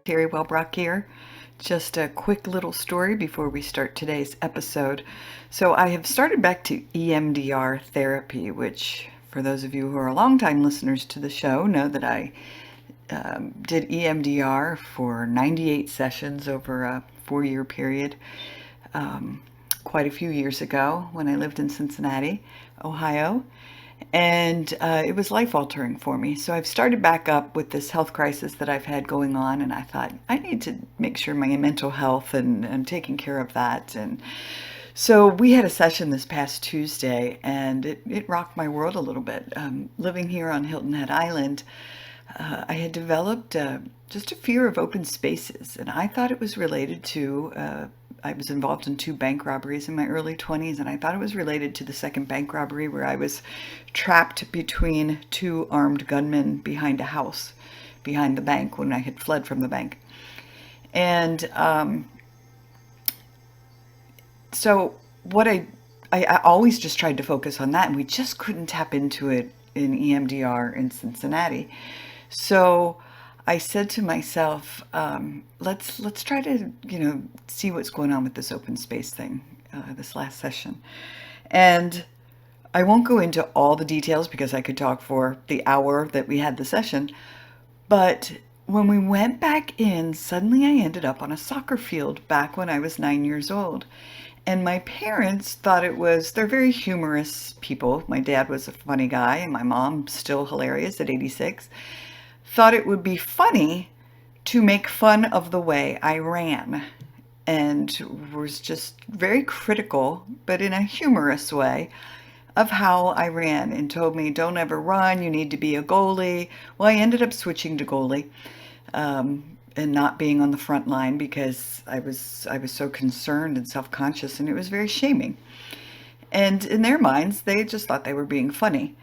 Teri Wellbrock here. Just a quick little story before we start today's episode. So, I have started back to EMDR therapy, which, for those of you who are longtime listeners to the show, know that I did EMDR for 98 sessions over a 4 year period quite a few years ago when I lived in Cincinnati, Ohio. And it was life altering for me. So I've started back up with this health crisis that I've had going on, and I thought I need to make sure my mental health and I'm taking care of that. And so we had a session this past Tuesday, and it rocked my world a little bit. Living here on Hilton Head Island, I had developed just a fear of open spaces, and I thought it was related to. I was involved in two bank robberies in my early 20s, and I thought it was related to the second bank robbery where I was trapped between two armed gunmen behind a house, behind the bank when I had fled from the bank. And so what I always just tried to focus on that, and we just couldn't tap into it in EMDR in Cincinnati. So I said to myself, let's try to see what's going on with this open space thing. This last session, and I won't go into all the details because I could talk for the hour that we had the session. But when we went back in, suddenly I ended up on a soccer field back when I was 9 years old. And my parents thought they're very humorous people. My dad was a funny guy, and my mom, still hilarious at 86, thought it would be funny to make fun of the way I ran, and was just very critical, but in a humorous way, of how I ran, and told me, don't ever run, you need to be a goalie. Well, I ended up switching to goalie, and not being on the front line because I was so concerned and self-conscious, and it was very shaming. And in their minds, they just thought they were being funny.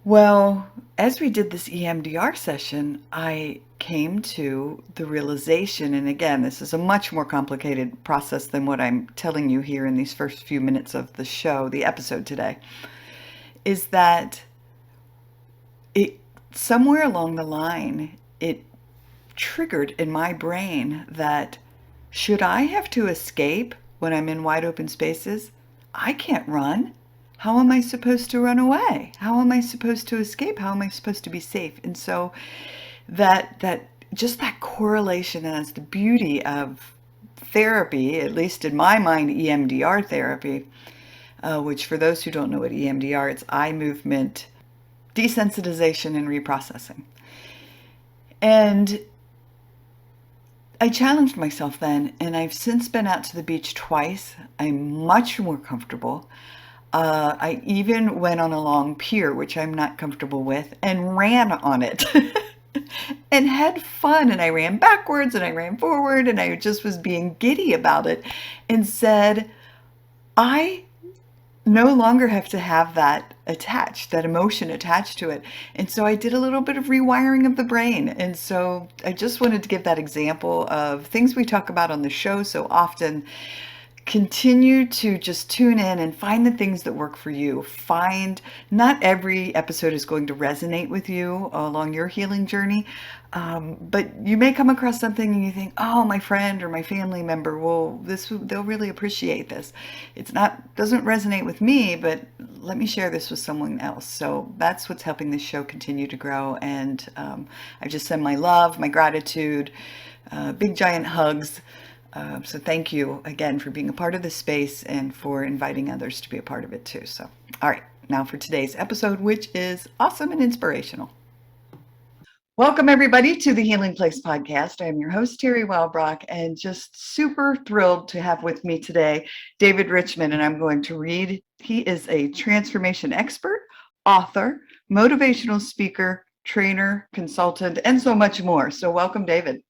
Well, as we did this EMDR session, I came to the realization, and again, this is a much more complicated process than what I'm telling you here in these first few minutes of the show, the episode today, is that it somewhere along the line, it triggered in my brain that should I have to escape when I'm in wide open spaces? I can't run. How am I supposed to run away? How am I supposed to escape? How am I supposed to be safe? And so that just that correlation, and that's the beauty of therapy, at least in my mind, EMDR therapy, which for those who don't know what EMDR, it's eye movement desensitization and reprocessing. And I challenged myself then, and I've since been out to the beach twice. I'm much more comfortable. I even went on a long pier, which I'm not comfortable with, and ran on it and had fun. And I ran backwards and I ran forward, and I just was being giddy about it and said, I no longer have to have that attached, that emotion attached to it. And so I did a little bit of rewiring of the brain. And so I just wanted to give that example of things we talk about on the show so often. Continue to just tune in and find the things that work for you. Not every episode is going to resonate with you along your healing journey, but you may come across something and you think, oh, my friend or my family member, they'll really appreciate this. Doesn't resonate with me, but let me share this with someone else. So that's what's helping this show continue to grow. And I just send my love, my gratitude, big giant hugs. So thank you again for being a part of this space and for inviting others to be a part of it too. So, all right, now for today's episode, which is awesome and inspirational. Welcome everybody to the Healing Place podcast. I'm your host, Teri Wellbrock, and just super thrilled to have with me today, David Richman, and I'm going to read. He is a transformation expert, author, motivational speaker, trainer, consultant, and so much more. So welcome, David.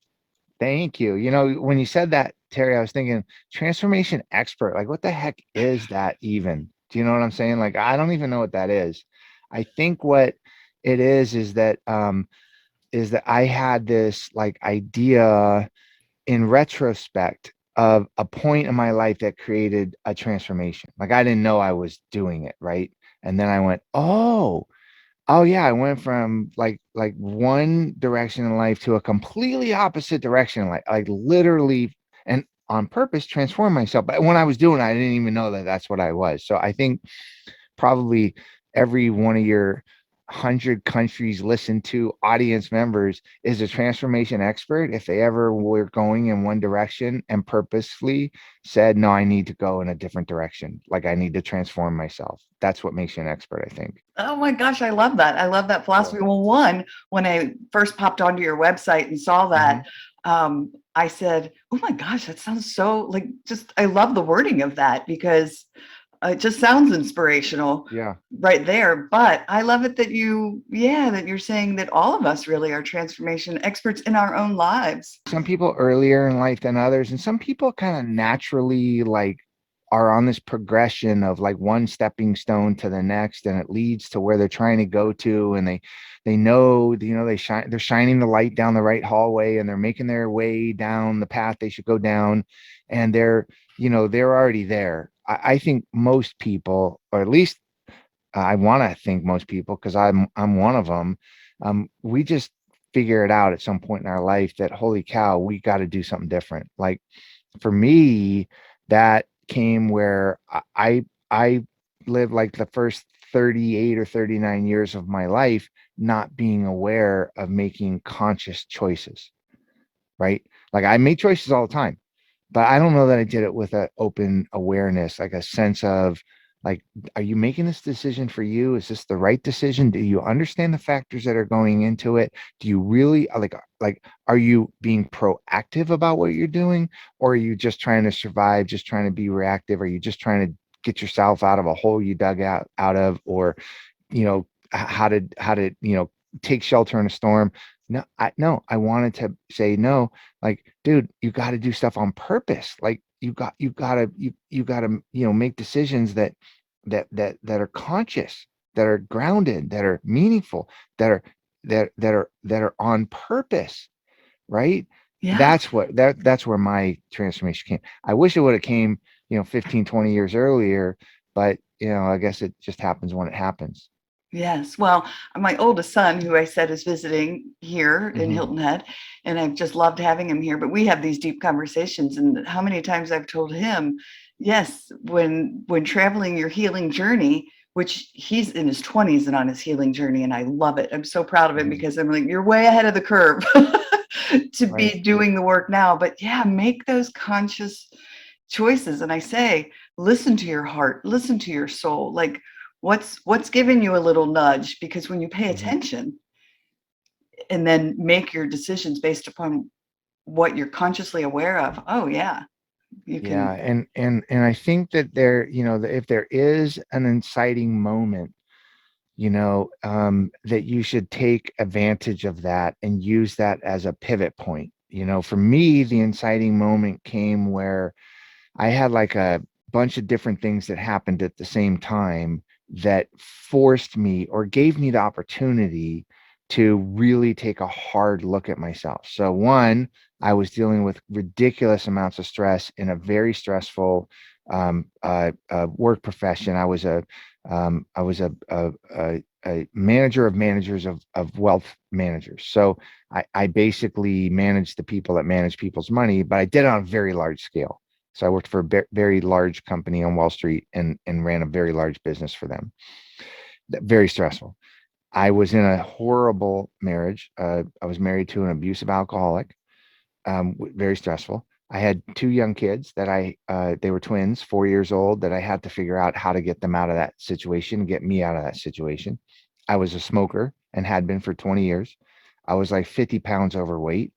Thank you. When you said that, Teri, I was thinking transformation expert. Like, what the heck is that even? Do you know what I'm saying? Like, I don't even know what that is. I think what it is that I had this like idea in retrospect of a point in my life that created a transformation. Like, I didn't know I was doing it, right? And then I went, oh, Oh yeah, I went from like one direction in life to a completely opposite direction, like literally, and on purpose transform myself. But when I was doing it, I didn't even know that that's what I was. So I think probably every one of your 100 countries listen to audience members is a transformation expert if they ever were going in one direction and purposefully said, no, I need to go in a different direction, like I need to transform myself. That's what makes you an expert, I think. Oh my gosh, I love that. I love that Yeah. philosophy. Well, one, when I first popped onto your website and saw Hmm. that, I said, "Oh my gosh, that sounds so like just." I love the wording of that because it just sounds inspirational Yeah. right there. But I love it that yeah, that you're saying that all of us really are transformation experts in our own lives. Some people earlier in life than others, and some people kind of naturally like are on this progression of like one stepping stone to the next, and it leads to where they're trying to go to, and they know, they're shining the light down the right hallway, and they're making their way down the path they should go down, and they're already there. I think most people, or at least I want to think most people, because I'm one of them. We just figure it out at some point in our life that holy cow, we got to do something different. Like for me, that came where I lived like the first 38 or 39 years of my life not being aware of making conscious choices, right? Like I made choices all the time, but I don't know that I did it with an open awareness, like a sense of like, are you making this decision for you? Is this the right decision? Do you understand the factors that are going into it? Do you really like are you being proactive about what you're doing, or are you just trying to survive, just trying to be reactive? Are you just trying to get yourself out of a hole you dug out of, or how to take shelter in a storm? No, I wanted to say no, like, dude, you got to do stuff on purpose. Like you gotta make decisions that are conscious, that are grounded, that are meaningful, that are that are on purpose, right? Yeah. That's where my transformation came. I wish it would have came 15, 20 years earlier, but I guess it just happens when it happens. Yes. Well, my oldest son, who I said is visiting here in Hmm. Hilton Head, and I've just loved having him here, but we have these deep conversations. And how many times I've told him, yes, when traveling your healing journey, which he's in his 20s and on his healing journey, and I love it. I'm so proud of it Hmm. because I'm like, you're way ahead of the curve to Right. be doing the work now. But yeah, make those conscious choices. And I say, listen to your heart, listen to your soul. Like what's giving you a little nudge, because when you pay Hmm. attention and then make your decisions based upon what you're consciously aware of, oh yeah, you Yeah, can. and I think that if there is an inciting moment, that you should take advantage of that and use that as a pivot point. For me, the inciting moment came where I had like a bunch of different things that happened at the same time that forced me or gave me the opportunity to really take a hard look at myself. So, one, I was dealing with ridiculous amounts of stress in a very stressful work profession. I was a manager of managers of wealth managers. So I basically managed the people that manage people's money, but I did it on a very large scale. So I worked for a very large company on Wall Street and ran a very large business for them. Very stressful. I was in a horrible marriage. I was married to an abusive alcoholic. Very stressful. I had two young kids that they were twins, 4 years old, that I had to figure out how to get them out of that situation, get me out of that situation. I was a smoker and had been for 20 years. I was like 50 pounds overweight,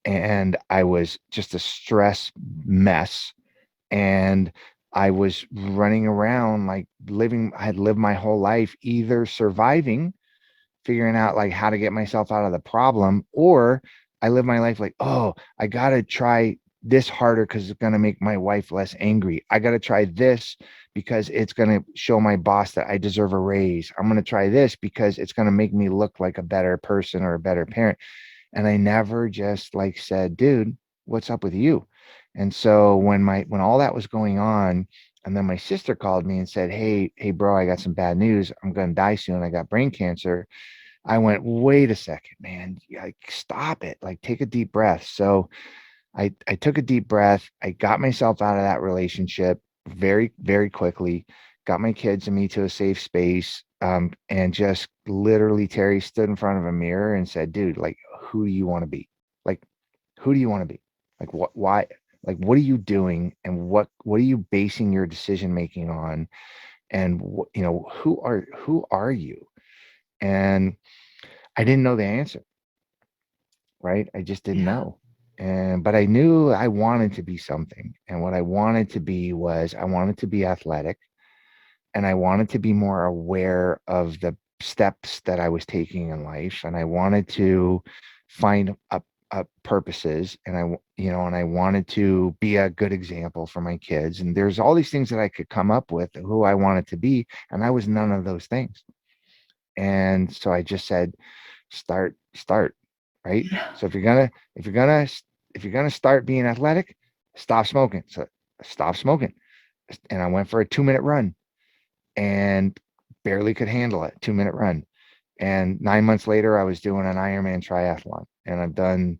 and I was just a stress mess, and I was running around like I had lived my whole life either surviving, figuring out like how to get myself out of the problem, or I live my life like, oh, I got to try this harder because it's going to make my wife less angry. I got to try this because it's going to show my boss that I deserve a raise. I'm going to try this because it's going to make me look like a better person or a better parent. And I never just like said, dude, what's up with you? And so when all that was going on, And then my sister called me and said, hey, bro, I got some bad news. I'm going to die soon. I got brain cancer. I went, wait a second, man. Like, stop it. Like, take a deep breath. So I took a deep breath. I got myself out of that relationship very, very quickly, got my kids and me to a safe space. And just literally, Teri stood in front of a mirror and said, dude, like, who do you want to be? Like, who do you want to be? Like, why, like, what are you doing? And what are you basing your decision making on? And who are you? And I didn't know the answer, right? I just didn't Yeah. know. But I knew I wanted to be something. And what I wanted to be was I wanted to be athletic, and I wanted to be more aware of the steps that I was taking in life. And I wanted to find purposes, and and I wanted to be a good example for my kids. And there's all these things that I could come up with who I wanted to be. And I was none of those things. And so I just said, start, right? Yeah. So if you're gonna start being athletic, stop smoking. So stop smoking. And I went for a 2-minute run and barely could handle it. 2-minute run. And 9 months later, I was doing an Ironman triathlon, and I've done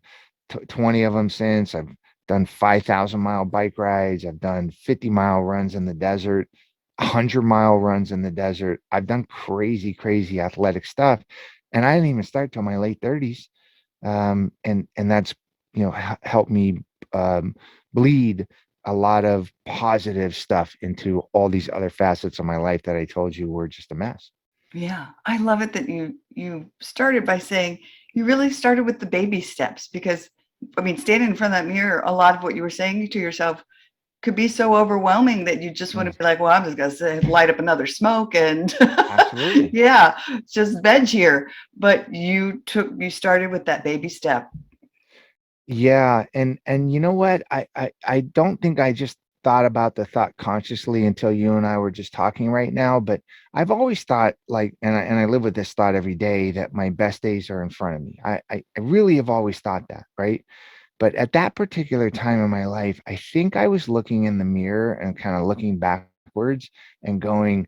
20 of them since. I've done 5,000-mile bike rides. I've done 50-mile runs in the desert, 100-mile runs in the desert. I've done crazy, crazy athletic stuff, and I didn't even start till my late 30s. And that's helped me um, bleed a lot of positive stuff into all these other facets of my life that I told you were just a mess. Yeah, I love it that you started by saying you really started with the baby steps because I mean, standing in front of that mirror, a lot of what you were saying to yourself could be so overwhelming that you just want Mm, to be like, well, I'm just gonna say, light up another smoke and absolutely. yeah, just veg here. But you started with that baby step. Yeah, and you know what? I don't think I just thought about the thought consciously until you and I were just talking right now, but I've always thought, like, and I live with this thought every day, that my best days are in front of me. I really have always thought that, right? But at that particular time in my life, I think I was looking in the mirror and kind of looking backwards and going,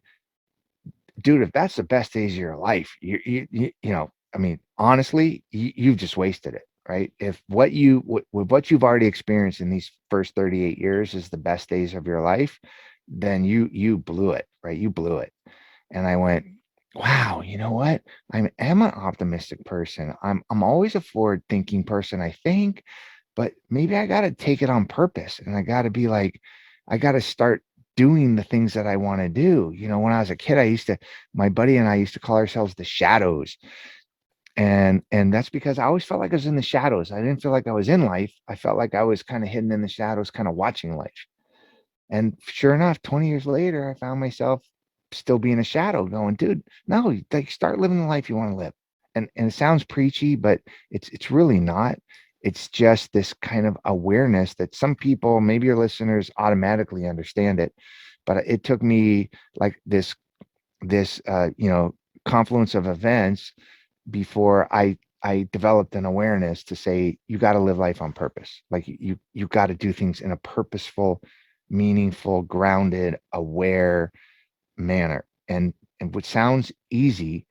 dude, if that's the best days of your life, I mean, honestly, you've just wasted it, right? If with what you've already experienced in these first 38 years is the best days of your life, then you blew it, right? You blew it. And I went, wow, you know what? I am an optimistic person. I'm always a forward thinking person, I think, but maybe I got to take it on purpose, and I got to be like, I got to start doing the things that I want to do. When I was a kid, my buddy and I used to call ourselves the shadows. And that's because I always felt like I was in the shadows. I didn't feel like I was in life. I felt like I was kind of hidden in the shadows, kind of watching life. And sure enough, 20 years later, I found myself still being a shadow, going, dude, no, like, start living the life you want to live. And it sounds preachy, but it's really not. It's just this kind of awareness that some people, maybe your listeners, automatically understand it. But it took me like this confluence of events before I developed an awareness to say, you got to live life on purpose. Like, you got to do things in a purposeful, meaningful, grounded, aware manner. And what sounds easy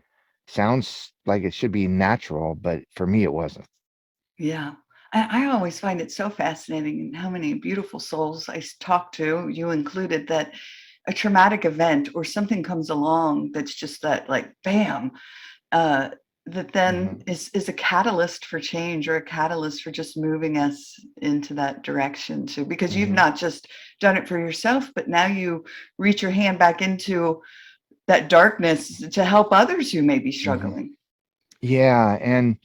sounds like it should be natural, but for me it wasn't. Yeah. I always find it so fascinating and how many beautiful souls talk to, you included, that a traumatic event or something comes along that's just that, like, bam, uh, that then Mhm. is a catalyst for change or a catalyst for just moving us into that direction too. Because you've Mhm. not just done it for yourself, but now you reach your hand back into that darkness to help others who may be Mhm. struggling. Yeah, and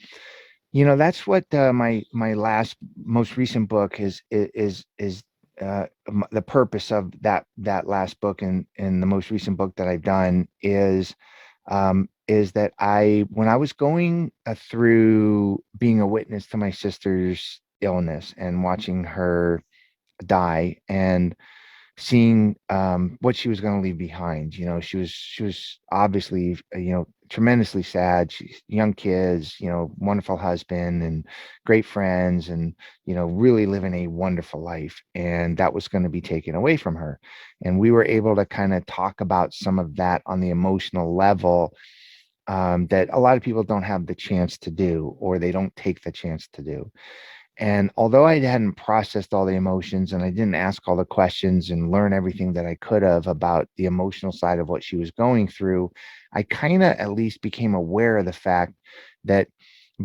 that's what my last most recent book is the purpose of that last book, and the most recent book that I've done is that when I was going through being a witness to my sister's illness and watching her die, and seeing what she was going to leave behind. She was obviously tremendously sad. She's young kids, wonderful husband and great friends, and really living a wonderful life. And that was going to be taken away from her. And we were able to kind of talk about some of that on the emotional level, that a lot of people don't have the chance to do, or they don't take the chance to do. And although I hadn't processed all the emotions and I didn't ask all the questions and learn everything that I could have about the emotional side of what she was going through, I kind of at least became aware of the fact that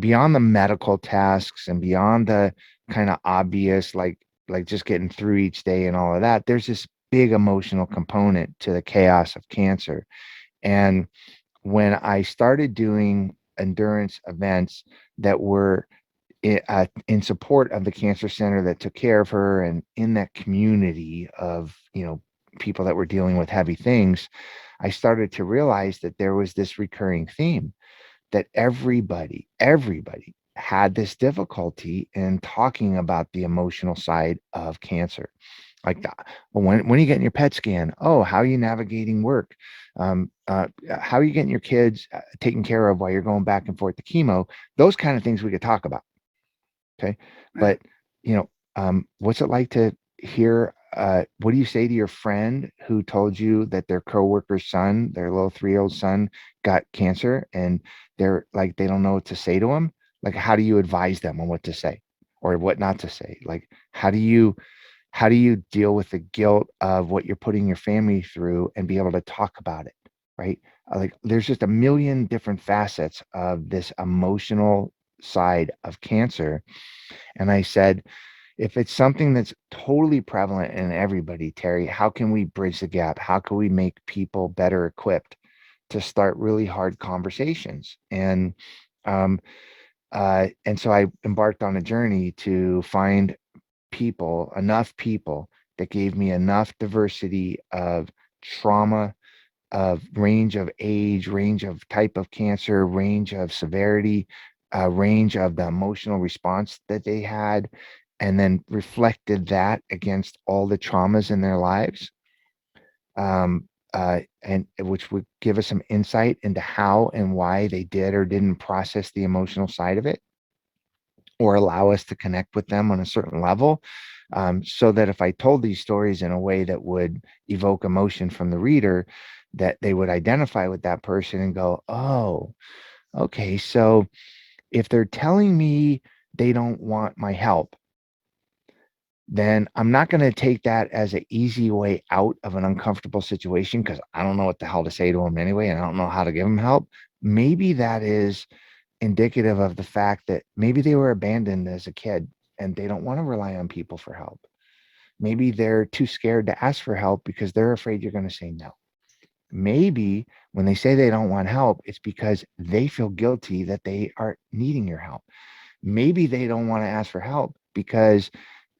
beyond the medical tasks and beyond the kind of obvious, like just getting through each day and all of that, there's this big emotional component to the chaos of cancer. And when I started doing endurance events that were in support of the cancer center that took care of her, and in that community of people that were dealing with heavy things, I started to realize that there was this recurring theme, that everybody had this difficulty in talking about the emotional side of cancer. Like, well, when are you getting your PET scan? Oh, how are you navigating work? How are you getting your kids taken care of while you're going back and forth to chemo? Those kind of things we could talk about. Okay. Right. But, what's it like to hear? What do you say to your friend who told you that their coworker's son, their little 3-year-old son, got cancer, and they're like, they don't know what to say to him? Like, how do you advise them on what to say or what not to say? Like, how do you deal with the guilt of what you're putting your family through and be able to talk about it? Right. Like, there's just a million different facets of this emotional side of cancer. And I said, if it's something that's totally prevalent in everybody, Teri, how can we bridge the gap? How can we make people better equipped to start really hard conversations? Um, and so I embarked on a journey to find enough people that gave me enough diversity of trauma, of range of age, range of type of cancer, range of severity, range of the emotional response that they had, and then reflected that against all the traumas in their lives, and which would give us some insight into how and why they did or didn't process the emotional side of it, or allow us to connect with them on a certain level. So that if I told these stories in a way that would evoke emotion from the reader, that they would identify with that person and go, oh, okay, so if they're telling me they don't want my help, then I'm not going to take that as an easy way out of an uncomfortable situation, because I don't know what the hell to say to them anyway, and I don't know how to give them help. Maybe that is indicative of the fact that maybe they were abandoned as a kid and they don't want to rely on people for help. Maybe they're too scared to ask for help because they're afraid you're going to say no. Maybe when they say they don't want help, it's because they feel guilty that they are needing your help. Maybe they don't want to ask for help because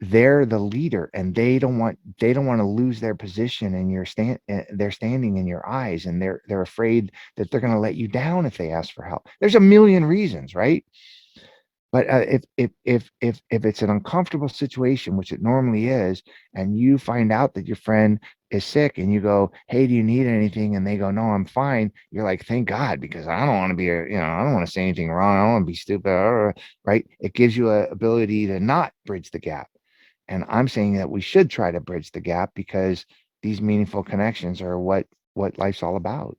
they're the leader and they don't want to lose their position and their standing in your eyes, and they're afraid that they're going to let you down if they ask for help. There's a million reasons, right? But if it's an uncomfortable situation, which it normally is, and you find out that your friend is sick, and you go, "Hey, do you need anything?" and they go, "No, I'm fine." You're like, "Thank God," because I don't want to I don't want to say anything wrong. I don't want to be stupid, right? It gives you a ability to not bridge the gap. And I'm saying that we should try to bridge the gap, because these meaningful connections are what life's all about.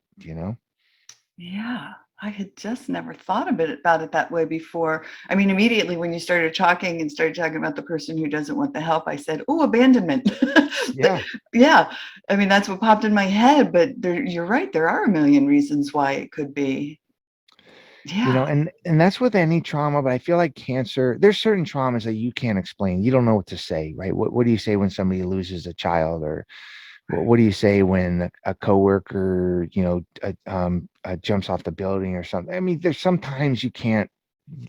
Yeah, I had just never thought about it that way before. I mean, immediately when you started talking and started talking about the person who doesn't want the help, I said, "Oh, abandonment." Yeah. Yeah, I mean, that's what popped in my head, but you're right, there are a million reasons why it could be. Yeah, And that's with any trauma, but I feel like cancer, there's certain traumas that you can't explain. You don't know what to say, right? What do you say when somebody loses a child? Or what do you say when a coworker, jumps off the building or something? I mean, there's sometimes you can't,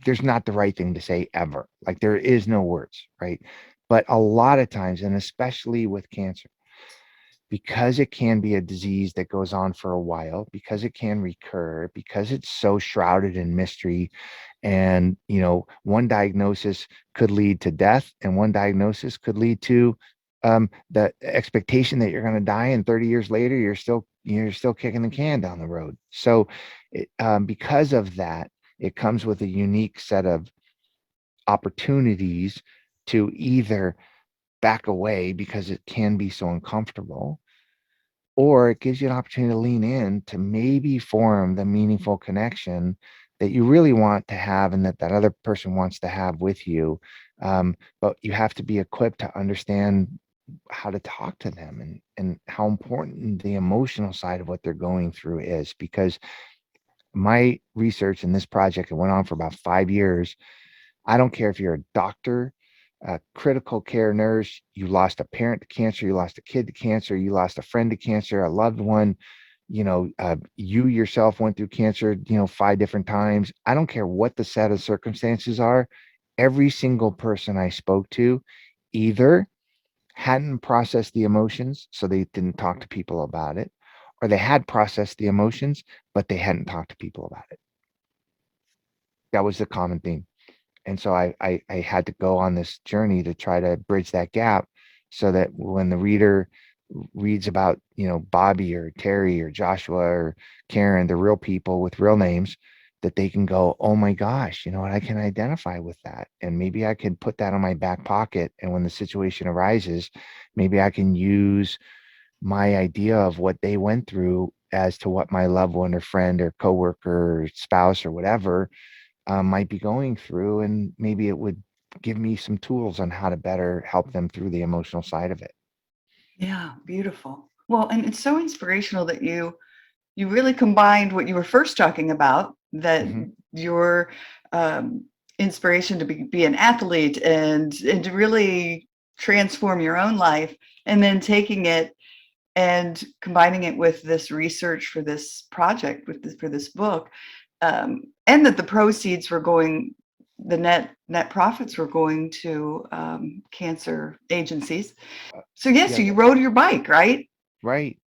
there's not the right thing to say ever. Like, there is no words, right? But a lot of times, and especially with cancer, because it can be a disease that goes on for a while, because it can recur, because it's so shrouded in mystery, and one diagnosis could lead to death, and one diagnosis could lead to the expectation that you're going to die and 30 years later you're still kicking the can down the road. So because of that, it comes with a unique set of opportunities to either back away because it can be so uncomfortable, or it gives you an opportunity to lean in to maybe form the meaningful connection that you really want to have and that that other person wants to have with you. But you have to be equipped to understand how to talk to them and how important the emotional side of what they're going through is. Because my research in this project, it went on for about 5 years. I don't care if you're a doctor, a critical care nurse, you lost a parent to cancer, you lost a kid to cancer, you lost a friend to cancer, a loved one, you yourself went through cancer, 5 different times. I don't care what the set of circumstances are. Every single person I spoke to either hadn't processed the emotions, so they didn't talk to people about it, or they had processed the emotions, but they hadn't talked to people about it. That was the common theme. And so I had to go on this journey to try to bridge that gap so that when the reader reads about, Bobby or Teri or Joshua or Karen, the real people with real names, that they can go, oh my gosh, you know what, I can identify with that. And maybe I can put that on my back pocket. And when the situation arises, maybe I can use my idea of what they went through as to what my loved one or friend or coworker or spouse or whatever might be going through, and maybe it would give me some tools on how to better help them through the emotional side of it. Yeah, beautiful. Well, and it's so inspirational that you really combined what you were first talking about, that Hmm. your um, inspiration to be an athlete and to really transform your own life, and then taking it and combining it with this research for this project, for this book, and that the proceeds were going, the net profits were going to cancer agencies. So yes, so Yeah, you rode your bike, right? right.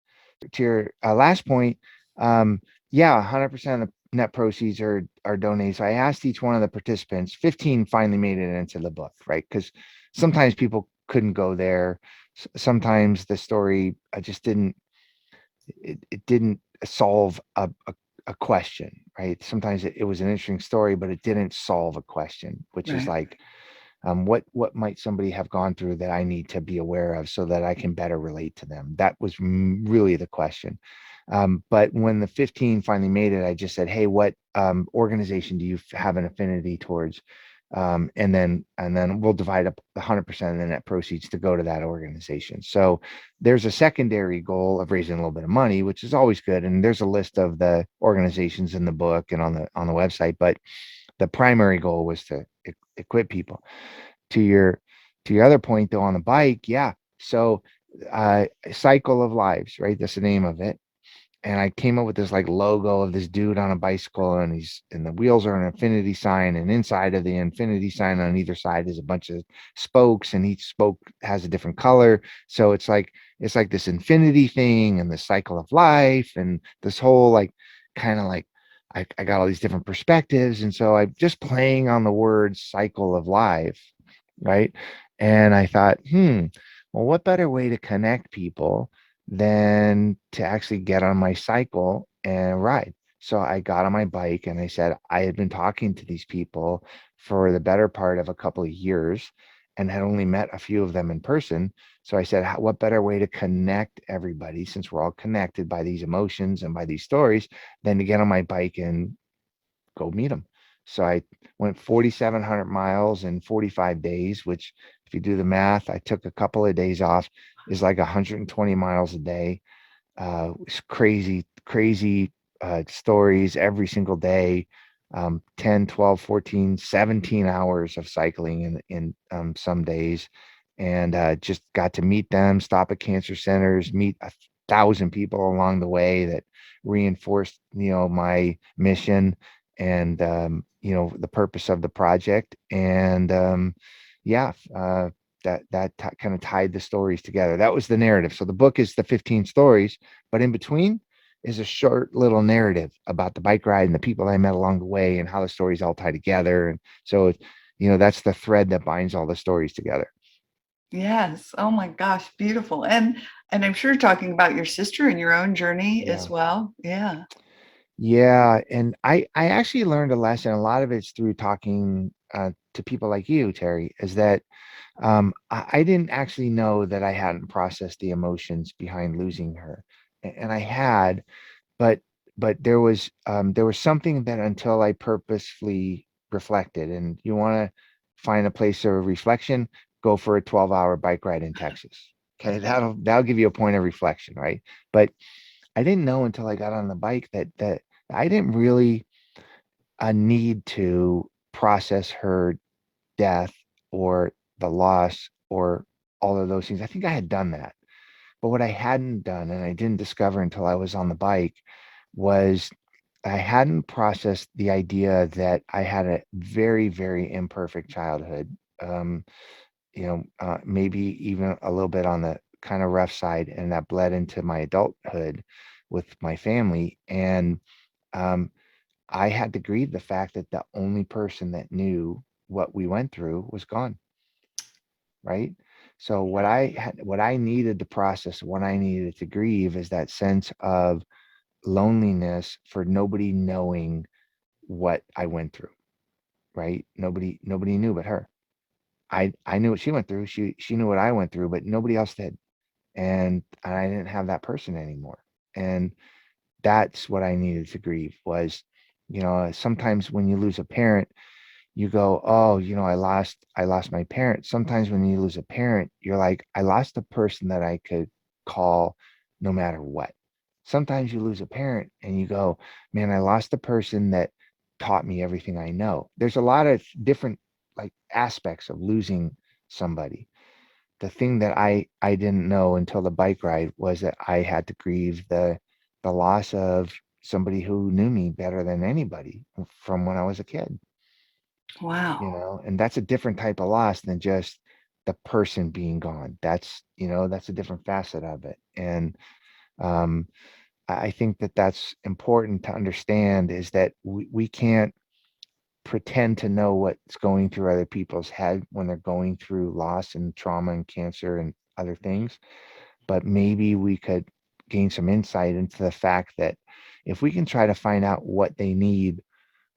To your last point, um, yeah, 100% of the net proceeds are donated. So I asked each one of the participants. 15 finally made it into the book, right? Because sometimes people couldn't go there. Sometimes the story just it didn't solve a question, right? Sometimes it was an interesting story, but it didn't solve a question, which is Right. like, what might somebody have gone through that I need to be aware of so that I can better relate to them? That was really the question. But when the 15 finally made it, I just said, hey, what organization do you have an affinity towards? And then we'll divide up 100% of the net proceeds to go to that organization. So there's a secondary goal of raising a little bit of money, which is always good. And there's a list of the organizations in the book and on the website. But the primary goal was to equip people. To your other point though, on the bike, yeah. So cycle of lives, right? That's the name of it. And I came up with this like logo of this dude on a bicycle, and the wheels are an infinity sign, and inside of the infinity sign on either side is a bunch of spokes, and each spoke has a different color. So it's like this infinity thing and the cycle of life and this whole like kind of like I got all these different perspectives. And so I'm just playing on the word cycle of life, right? And I thought, well, what better way to connect people than to actually get on my cycle and ride? So I got on my bike and I said, I had been talking to these people for the better part of a couple of years and had only met a few of them in person. So I said, what better way to connect everybody, since we're all connected by these emotions and by these stories, than to get on my bike and go meet them. So I went 4,700 miles in 45 days, which, if you do the math, I took a couple of days off, is like 120 miles a day. It's crazy, crazy stories every single day. 10, 12, 14, 17 hours of cycling in some days. And just got to meet them, stop at cancer centers, meet 1,000 people along the way that reinforced, my mission and, the purpose of the project. And yeah, that kind of tied the stories together. That was the narrative. So the book is the 15 stories, but in between is a short little narrative about the bike ride and the people I met along the way and how the stories all tie together. And so, that's the thread that binds all the stories together. Yes. Oh my gosh, beautiful. And I'm sure talking about your sister and your own journey as Yeah. well. Yeah. Yeah, and I actually learned a lesson. A lot of it's through talking to people like you, Terry, is that I didn't actually know that I hadn't processed the emotions behind losing her, and I had, but there was something that until I purposefully reflected, and you want to find a place of reflection, go for a 12-hour bike ride in Texas. Okay, that'll give you a point of reflection, right? But I didn't know until I got on the bike that I didn't really need to process her death or the loss or all of those things. I think I had done that. But what I hadn't done, and I didn't discover until I was on the bike, was I hadn't processed the idea that I had a very, very imperfect childhood. Um, maybe even a little bit on the kind of rough side, and that bled into my adulthood with my family. And um, I had to grieve the fact that the only person that knew what we went through was gone, right? So what I needed to process, what I needed to grieve is that sense of loneliness for nobody knowing what I went through, right? Nobody knew but her. I knew what she went through. She knew what I went through, but nobody else did. And I didn't have that person anymore. And that's what I needed to grieve was, sometimes when you lose a parent, you go, oh, I lost my parent. Sometimes when you lose a parent, you're like, I lost a person that I could call no matter what. Sometimes you lose a parent and you go, man, I lost a person that taught me everything I know. There's a lot of different like aspects of losing somebody. The thing that I didn't know until the bike ride was that I had to grieve the loss of somebody who knew me better than anybody from when I was a kid, Wow. and that's a different type of loss than just the person being gone. That's a different facet of it. And um, I think that that's important to understand is that we can't pretend to know what's going through other people's head when they're going through loss and trauma and cancer and other things. But maybe we could gain some insight into the fact that if we can try to find out what they need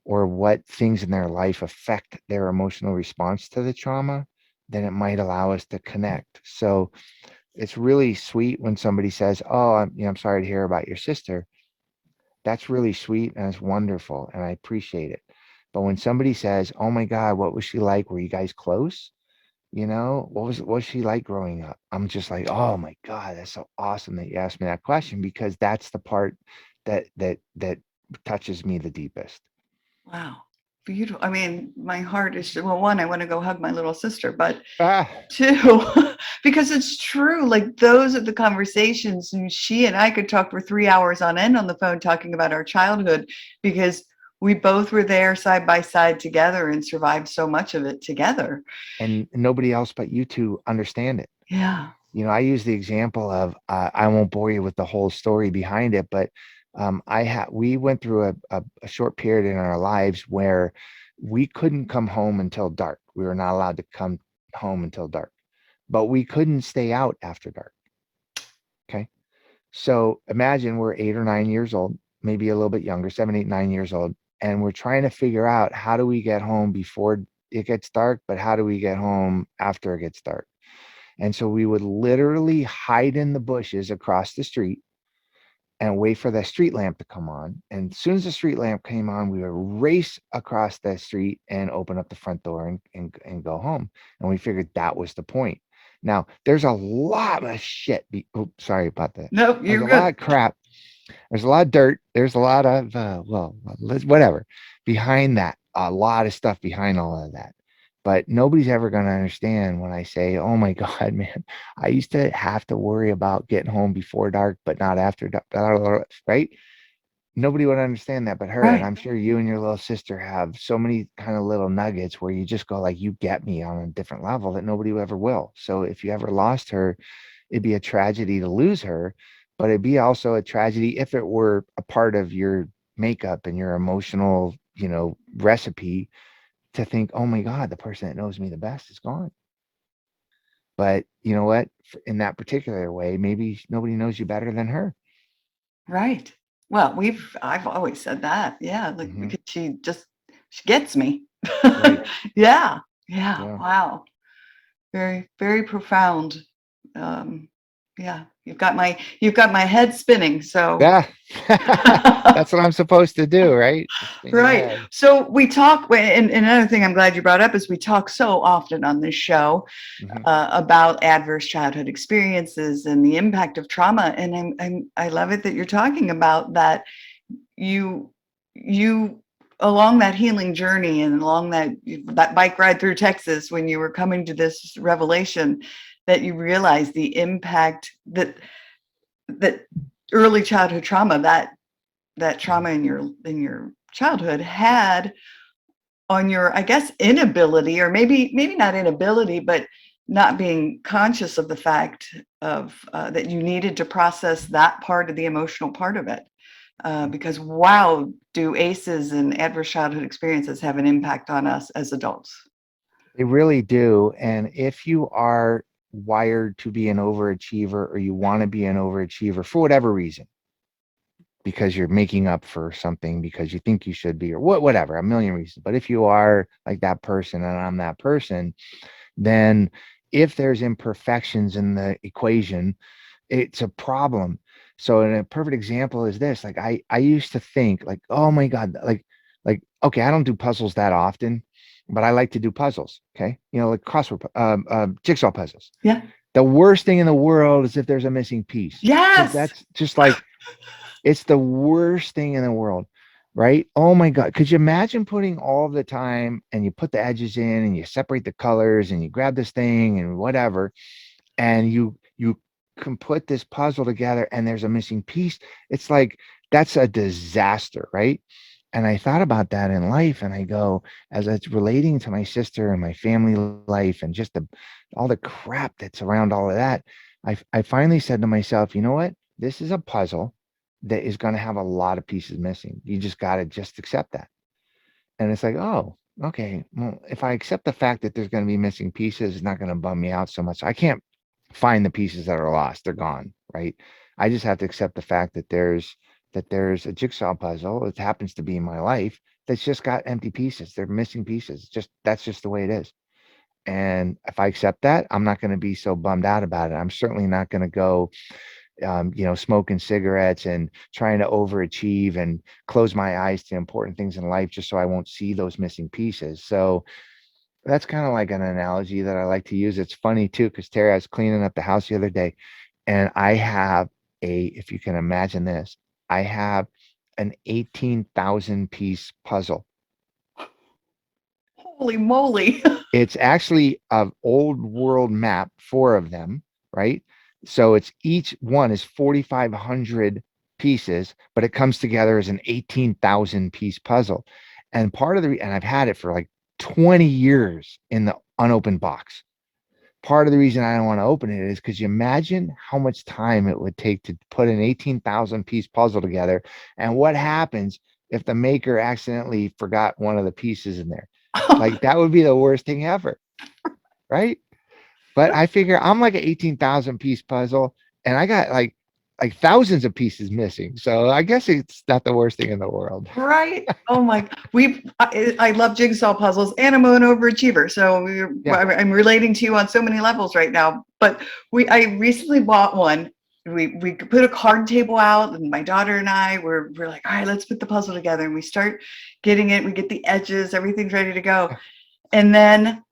or what things in their life affect their emotional response to the trauma, then it might allow us to connect. So it's really sweet when somebody says, "Oh, I'm sorry to hear about your sister." That's really sweet and it's wonderful, and I appreciate it. But when somebody says, "Oh my God, what was she like? Were you guys close? What was she like growing up?" I'm just like, "Oh my God, that's so awesome that you asked me that question because that's the part that touches me the deepest." Wow. Beautiful. I mean, my heart is, well, one, I want to go hug my little sister, but Ah, two, because it's true. Like those are the conversations, and she and I could talk for 3 hours on end on the phone talking about our childhood because we both were there side by side together and survived so much of it together. and nobody else but you two understand it. Yeah. I use the example of I won't bore you with the whole story behind it, but we went through a short period in our lives where we couldn't come home until dark. We were not allowed to come home until dark, but we couldn't stay out after dark. Okay. So imagine we're 8 or 9 years old, maybe a little bit younger, 7, 8, 9 years old, and we're trying to figure out how do we get home before it gets dark, but how do we get home after it gets dark? And so we would literally hide in the bushes across the street and wait for the street lamp to come on. And as soon as the street lamp came on, we would race across the street and open up the front door and go home. And we figured that was the point. Now, there's a lot of shit. Sorry about that. Nope, There's you're a lot good. of crap. There's a lot of dirt. There's a lot of, whatever behind that. A lot of stuff behind all of that. But nobody's ever going to understand when I say, oh my God, man, I used to have to worry about getting home before dark, but not after dark, right? Nobody would understand that but her. And Right. I'm sure you and your little sister have so many kind of little nuggets where you just go like, you get me on a different level that nobody ever will. So if you ever lost her, it'd be a tragedy to lose her, but it'd be also a tragedy if it were a part of your makeup and your emotional, recipe to think, oh my God, the person that knows me the best is gone. But you know what? In that particular way, maybe nobody knows you better than her. Right. Well, I've always said that. Yeah, like Hmm. because she gets me. Right. Yeah. Yeah. Yeah. Wow. Very, very profound. Um, yeah, you've got my head spinning. So Yeah. That's what I'm supposed to do, right? Spin your right. head. So we talk, and another thing I'm glad you brought up is we talk so often on this show Hmm. about adverse childhood experiences and the impact of trauma. And I love it that you're talking about that you you along that healing journey and along that bike ride through Texas when you were coming to this revelation that you realized the impact that early childhood trauma that trauma in your childhood had on your, I guess, inability, or maybe not inability, but not being conscious of the fact of that you needed to process that part of the emotional part of it. Because wow, do ACEs and adverse childhood experiences have an impact on us as adults? They really do. And if you are wired to be an overachiever or you want to be an overachiever for whatever reason, because you're making up for something because you think you should be, or whatever, a million reasons. But if you are like that person and I'm that person, then if there's imperfections in the equation, it's a problem. So, and a perfect example is this: like I used to think, like, oh my God, okay, I don't do puzzles that often, but I like to do puzzles. Okay, like crossword, jigsaw puzzles. Yeah. The worst thing in the world is if there's a missing piece, because Yes. that's just like it's the worst thing in the world, right? Oh my God. Could you imagine putting all of the time and you put the edges in and you separate the colors and you grab this thing and whatever, and you can put this puzzle together and there's a missing piece? It's like that's a disaster, right? And I thought about that in life and I go, as it's relating to my sister and my family life and just all the crap that's around all of that, I finally said to myself, you know what? This is a puzzle that is going to have a lot of pieces missing. You just got to just accept that. And it's like, oh, okay. Well, if I accept the fact that there's going to be missing pieces, it's not going to bum me out so much. I can't find the pieces that are lost. They're gone, right? I just have to accept the fact that there's a jigsaw puzzle. It happens to be in my life that's just got empty pieces. They're missing pieces. Just that's just the way it is. And if I accept that, I'm not going to be so bummed out about it. I'm certainly not going to go smoking cigarettes and trying to overachieve and close my eyes to important things in life just so I won't see those missing pieces. So that's kind of like an analogy that I like to use. It's funny too, because Terry, I was cleaning up the house the other day and I have if you can imagine this, I have an 18,000 piece puzzle. Holy moly. It's actually a old world map, four of them, right? So it's each one is 4,500 pieces, but it comes together as an 18,000 piece puzzle. And and I've had it for like 20 years in the unopened box. Part of the reason I don't want to open it is because you imagine how much time it would take to put an 18,000 piece puzzle together. And what happens if the maker accidentally forgot one of the pieces in there? Like that would be the worst thing ever, right? But I figure I'm like an 18,000 piece puzzle and I got like thousands of pieces missing. So I guess it's not the worst thing in the world. Right. Oh my, I love jigsaw puzzles and I'm an overachiever. So Yeah. I'm relating to you on so many levels right now. But I recently bought one. We put a card table out and my daughter and I we're like, all right, let's put the puzzle together. And we start getting it. We get the edges, everything's ready to go. And then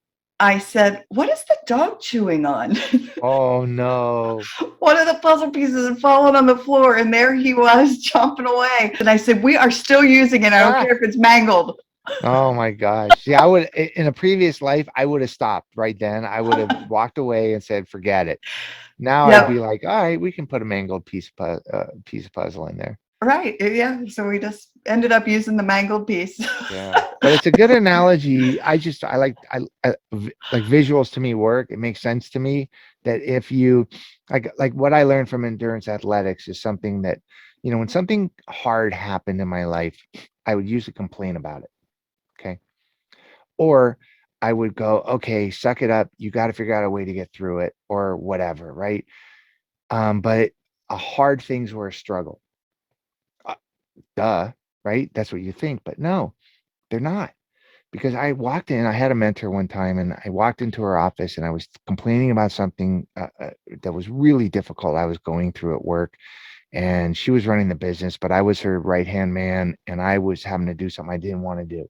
I said, what is the dog chewing on? Oh no. One of the puzzle pieces had fallen on the floor, and there he was chomping away. And I said, we are still using it. I don't Ah. care if it's mangled. Oh my gosh. Yeah, I would in a previous life, I would have stopped right then. I would have walked away and said, forget it. Now I'd be Yep. like, all right, we can put a mangled piece of puzzle in there. Right. Yeah. So we just ended up using the mangled piece. Yeah. But it's a good analogy. Like visuals to me work. It makes sense to me that if you like what I learned from endurance athletics is something that, when something hard happened in my life, I would usually complain about it. Okay. Or I would go, okay, suck it up. You got to figure out a way to get through it or whatever, right? But a hard things were a struggle. Uh, Duh, right? That's what you think, but no, they're not. Because I walked in, I had a mentor one time, and I walked into her office and I was complaining about something that was really difficult I was going through at work. And she was running the business, but I was her right hand man, and I was having to do something I didn't want to do.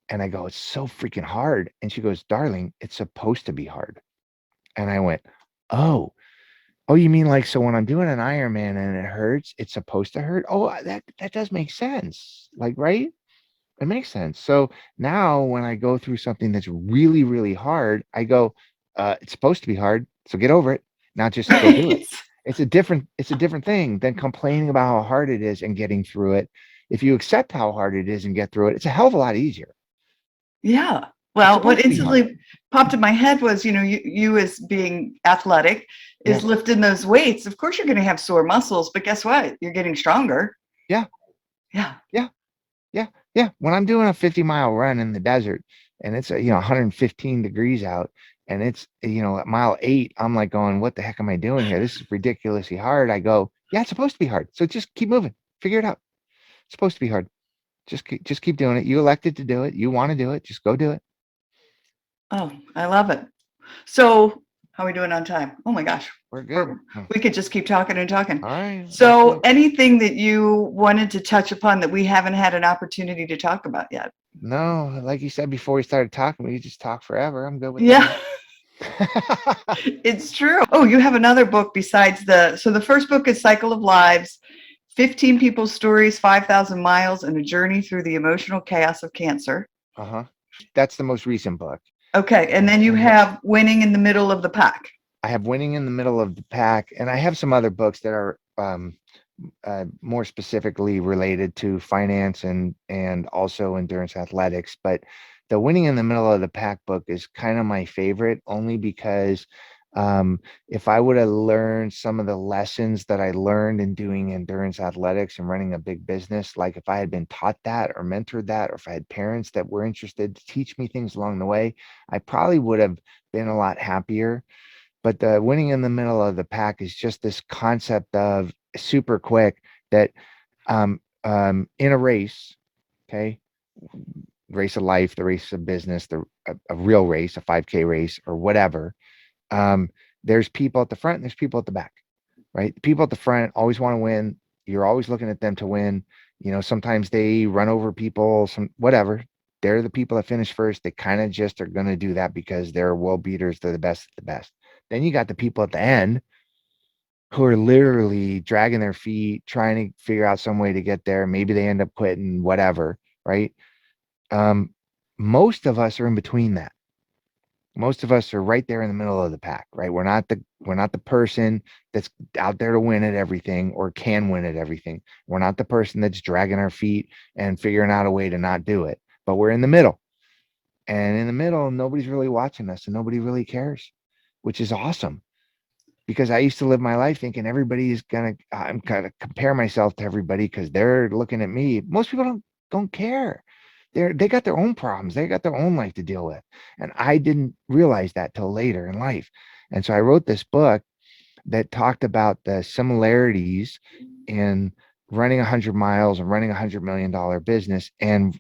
And I go, it's so freaking hard. And she goes, darling, it's supposed to be hard. And I went, oh, oh, you mean like so when I'm doing an Ironman and it hurts, it's supposed to hurt? Oh, that does make sense. Like, right? It makes sense. So now when I go through something that's really, really hard, I go, it's supposed to be hard, so get over it. Now just go do it. Right. It's a different thing than complaining about how hard it is and getting through it. If you accept how hard it is and get through it, it's a hell of a lot easier. Yeah. It's Well, what supposed to be hard. instantly popped in my head was, you as being athletic Yeah, is lifting those weights. Of course, you're going to have sore muscles, but guess what? You're getting stronger. yeah, Yeah. yeah, yeah, yeah. When I'm doing a 50-mile run in the desert and it's 115 degrees out and it's at mile 8, I'm like going, what the heck am I doing here? This is ridiculously hard. I go, yeah, it's supposed to be hard. So just keep moving. Figure it out. It's supposed to be hard. Just keep doing it. You elected to do it. You want to do it. Just go do it. Oh, I love it. So, how are we doing on time? Oh my gosh, We're good. we're, we could just keep talking and talking. All right. Let's So, go. anything that you wanted to touch upon that we haven't had an opportunity to talk about yet? No, like you said before we started talking, we could just talk forever. I'm good with Yeah, that. it's true. Oh, you have another book besides so the first book is Cycle of Lives, 15 People's Stories, 5,000 Miles, and a Journey Through the Emotional Chaos of Cancer. Uh-huh. That's the most recent book. Okay, and then you And have Winning in the Middle of the Pack. I have Winning in the Middle of the Pack, and I have some other books that are more specifically related to finance and also endurance athletics. But the Winning in the Middle of the Pack book is kind of my favorite, only because if I would have learned some of the lessons that I learned in doing endurance athletics and running a big business, like if I had been taught that or mentored that, or if I had parents that were interested to teach me things along the way, I probably would have been a lot happier. But the Winning in the Middle of the Pack is just this concept of super quick that in a race, okay, race of life, the race of business, a real race, a 5K race or whatever, um, there's people at the front and there's people at the back, right? The people at the front always want to win. You're always looking at them to win. Sometimes they run over people, some whatever. They're the people that finish first. They kind of just are going to do that because they're world beaters. They're the best of the best. Then you got the people at the end who are literally dragging their feet, trying to figure out some way to get there. Maybe they end up quitting, whatever, right? Um, most of us are in between that. Most of us are right there in the middle of the pack, right? We're not the person that's out there to win at everything or can win at everything. We're not the person that's dragging our feet and figuring out a way to not do it. But we're in the middle. And in the middle, nobody's really watching us and nobody really cares, which is awesome. Because I used to live my life thinking I'm gonna compare myself to everybody because they're looking at me. Most people don't care. They got their own problems. They got their own life to deal with. And I didn't realize that till later in life. And so I wrote this book that talked about the similarities in running 100 miles and running $100 million business and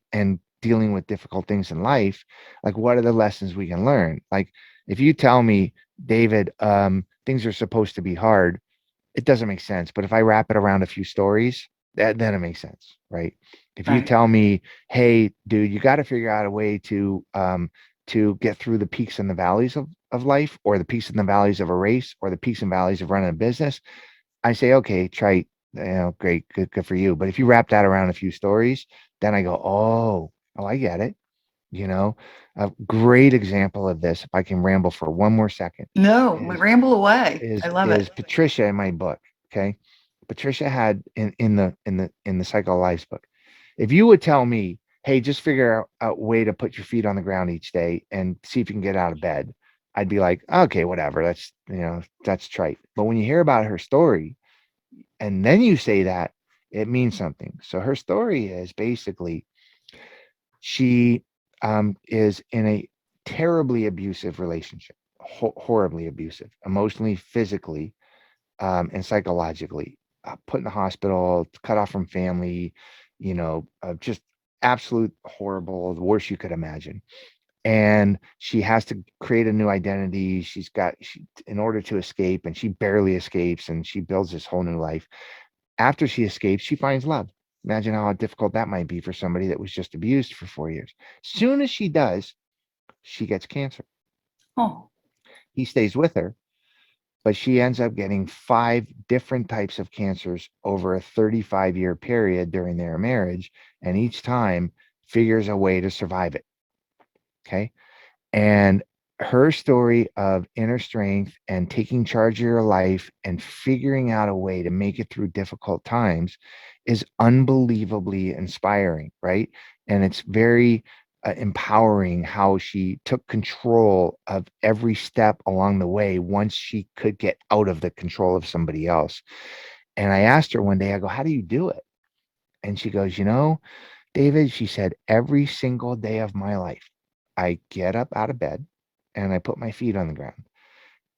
dealing with difficult things in life. Like, what are the lessons we can learn? Like, if you tell me, David, things are supposed to be hard, it doesn't make sense. But if I wrap it around a few stories, then it makes sense, right? If you Right. tell me, hey, dude, you got to figure out a way to get through the peaks and the valleys of life, or the peaks and the valleys of a race, or the peaks and valleys of running a business, I say, okay, try, great, good for you. But if you wrap that around a few stories, then I go, oh, I get it. A great example of this, if I can ramble for one more second, No, is ramble away. is I love is it. Patricia in my book. Okay. Patricia had in the Cycle of Lives book. If you would tell me, hey, just figure out a way to put your feet on the ground each day and see if you can get out of bed, I'd be like, okay, whatever. That's trite. But when you hear about her story and then you say that, it means something. So her story is basically she is in terribly abusive relationship, horribly abusive, emotionally, physically, and psychologically. Put in the hospital, cut off from family, just absolute horrible, the worst you could imagine. And she has to create a new identity. In order to escape, and she barely escapes, and she builds this whole new life. After she escapes, she finds love. Imagine how difficult that might be for somebody that was just abused for 4 years. Soon as she does, she gets cancer. Oh, He stays with her, but she ends up getting 5 different types of cancers over a 35-year period during their marriage, and each time figures a way to survive it. Okay. And her story of inner strength and taking charge of your life and figuring out a way to make it through difficult times is unbelievably inspiring, right? And it's very empowering how she took control of every step along the way once she could get out of the control of somebody else. And I asked her one day, I go, how do you do it? And she goes, David, she said, every single day of my life, I get up out of bed and I put my feet on the ground.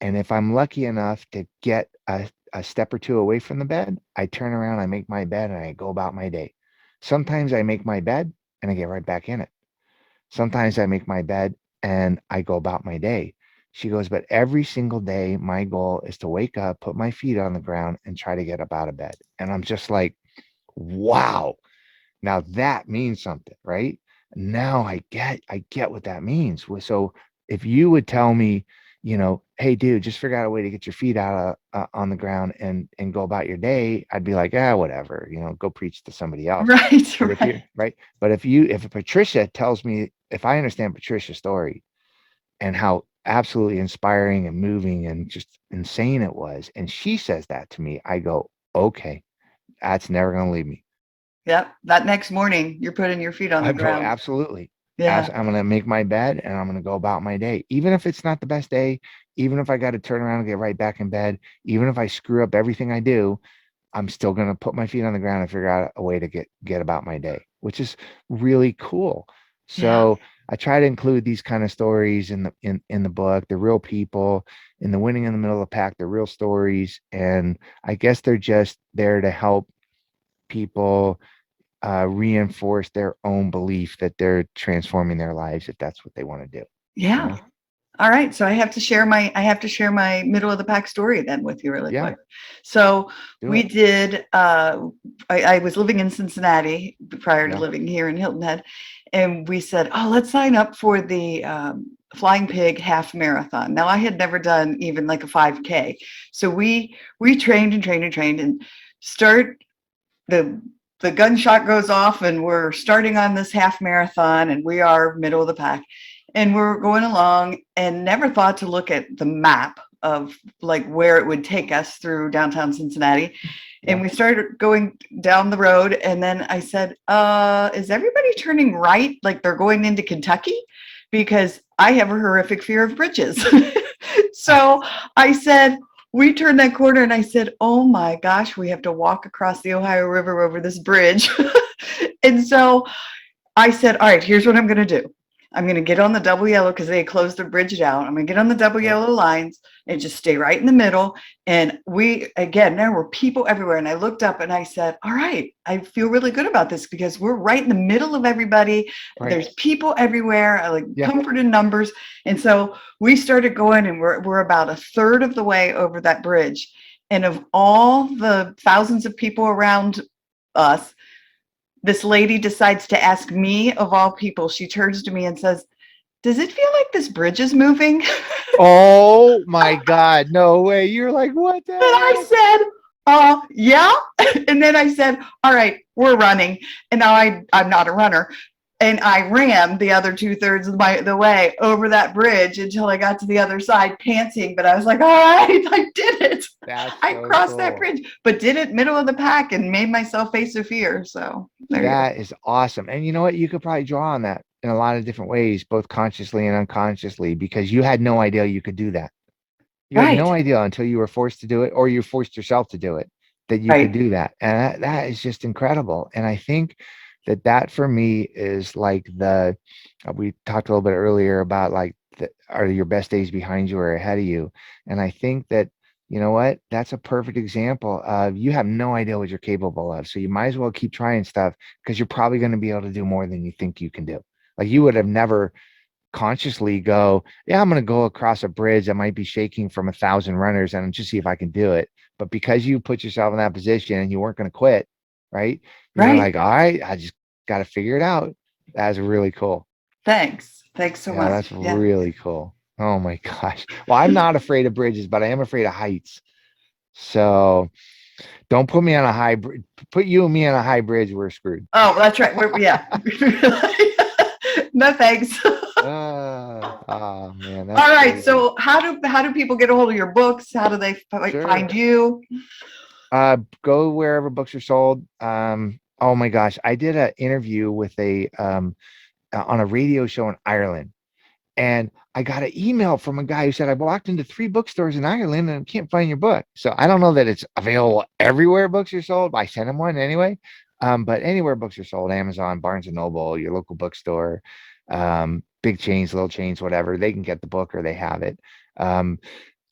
And if I'm lucky enough to get a step or two away from the bed, I turn around, I make my bed, and I go about my day. Sometimes I make my bed and I get right back in it. Sometimes I make my bed and I go about my day. She goes, but every single day, my goal is to wake up, put my feet on the ground, and try to get up out of bed. And I'm just like, wow. Now that means something, right? Now I get what that means. So if you would tell me, hey, dude, just figure out a way to get your feet out on the ground and go about your day, I'd be like, whatever, go preach to somebody else. right, But if right. you're right, but if Patricia tells me, if I understand Patricia's story and how absolutely inspiring and moving and just insane it was, and she says that to me, I go, okay, that's never going to leave me. Yep. That next morning, you're putting your feet on the I go, ground. absolutely. As Yeah. I'm going to make my bed and I'm going to go about my day. Even if it's not the best day, even if I got to turn around and get right back in bed, even if I screw up everything I do, I'm still going to put my feet on the ground and figure out a way to get about my day, which is really cool. Yeah. So I try to include these kind of stories in the book, the real people in the winning in the middle of the pack, the real stories. And I guess they're just there to help people reinforce their own belief that they're transforming their lives if that's what they want to do. You Yeah. know? All right. So I have to share my middle of the pack story then with you really Yeah, quick. So do we it. did I was living in Cincinnati prior to Yeah, living here in Hilton Head, and we said, oh, let's sign up for the Flying Pig half marathon. Now I had never done even like a 5K. So we trained and trained and trained and start the the gunshot goes off and we're starting on this half marathon and we are middle of the pack and we're going along and never thought to look at the map of like where it would take us through downtown Cincinnati. And yeah, we started going down the road and then I said, is everybody turning right like they're going into Kentucky? Because I have a horrific fear of bridges. So I said, we turned that corner and I said, oh my gosh, we have to walk across the Ohio River over this bridge. And so I said, all right, here's what I'm going to do. I'm going to get on the double yellow because they closed the bridge down. I'm going to get on the double right. yellow lines and just stay right in the middle. And again, there were people everywhere. And I looked up and I said, all right, I feel really good about this because we're right in the middle of everybody. Right. There's people everywhere, like Yeah. comfort in numbers. And so we started going and we're about a third of the way over that bridge. And of all the thousands of people around us, this lady decides to ask me, of all people, she turns to me and says, does it feel like this bridge is moving? And Oh my God. No way. You're like, what the I heck? said, yeah. And then I said, all right, we're running. And now I'm not a runner. And I ran the other 2/3 of the way over that bridge until I got to the other side panting. But I was like, all right, I did it. That's I so crossed that cool. bridge, but did it middle of the pack and made myself face a fear. So there you go. That is awesome. And you know what? You could probably draw on that in a lot of different ways, both consciously and unconsciously, because you had no idea you could do that. You had Right, no idea until you were forced to do it, or you forced yourself to do it, that you could right. do that. And that is just incredible. And I think that for me is like we talked a little bit earlier about like are your best days behind you or ahead of you? And I think that, you know what, that's a perfect example of you have no idea what you're capable of. So you might as well keep trying stuff because you're probably going to be able to do more than you think you can do. Like you would have never consciously go, yeah, I'm going to go across a bridge that might be shaking from 1,000 runners and just see if I can do it. But because you put yourself in that position and you weren't going to quit, right? You're Right. like, all right, I just got to figure it out. That's really cool. Thanks so Yeah, much. that's Yeah. really cool. Oh my gosh. Well, I'm not afraid of bridges, but I am afraid of heights. So don't put me on a high bridge. Put you and me on a high bridge, we're screwed. Oh, that's right. Yeah. No thanks. Oh man, All that's right. crazy. So how do people get a hold of your books? How do they Sure. find you? Go wherever books are sold. Oh my gosh, I did an interview with a on a radio show in Ireland, and I got an email from a guy who said I walked into 3 bookstores in Ireland and can't find your book. So I don't know that it's available everywhere books are sold, but I sent him one anyway. But anywhere books are sold, Amazon, Barnes and Noble, your local bookstore, big chains, little chains, whatever, they can get the book or they have it. Um,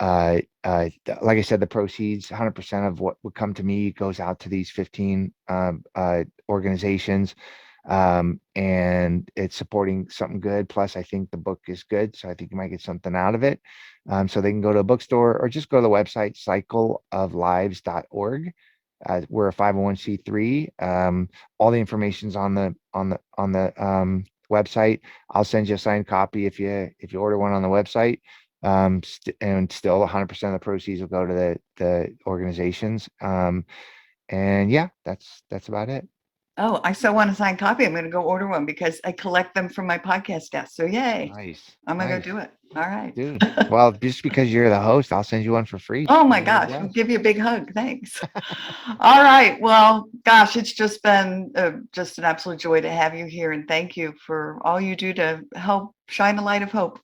like I said, the proceeds, 100% of what would come to me goes out to these 15 organizations. And it's supporting something good. Plus, I think the book is good, so I think you might get something out of it. So they can go to a bookstore or just go to the website cycleoflives.org. We're a 501c3. All the information's on the website. I'll send you a signed copy if you order one on the website. And still 100% of the proceeds will go to the organizations. And yeah, that's about it. Oh, I so want a signed copy. I'm going to go order one because I collect them from my podcast guests. So yay. Nice, I'm going to go nice, do it. All right. dude. Well, just because you're the host, I'll send you one for free. Oh my You're a gosh, I'll blast. give you a big hug. Thanks. All right. Well, gosh, it's just been just an absolute joy to have you here. And thank you for all you do to help shine the light of hope.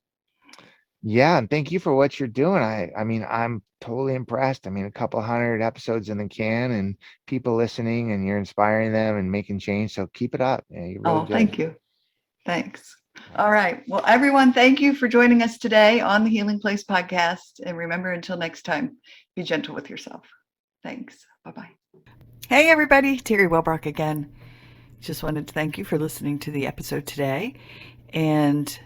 Yeah, and thank you for what you're doing. I mean, I'm totally impressed. I mean, a couple hundred episodes in the can and people listening and you're inspiring them and making change. So keep it up. Yeah, you're really Oh, good. thank you. Thanks. Yeah. All right. Well, everyone, thank you for joining us today on the Healing Place podcast. And remember, until next time, be gentle with yourself. Thanks. Bye bye. Hey, everybody. Teri Wellbrock again. Just wanted to thank you for listening to the episode today and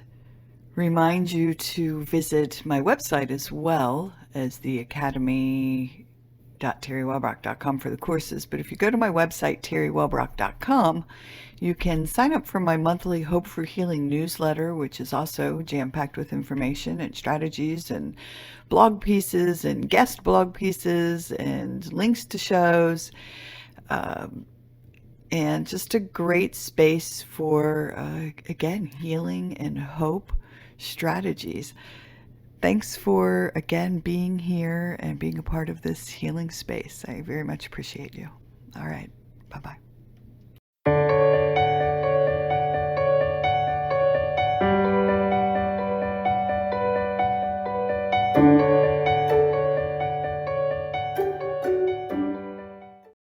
remind you to visit my website as well as the academy.teriwellbrock.com for the courses. But if you go to my website, teriwellbrock.com, you can sign up for my monthly Hope for Healing newsletter, which is also jam-packed with information and strategies and blog pieces and guest blog pieces and links to shows. And just a great space for, again, healing and hope strategies. Thanks for, again, being here and being a part of this healing space. I very much appreciate you. All right. Bye bye.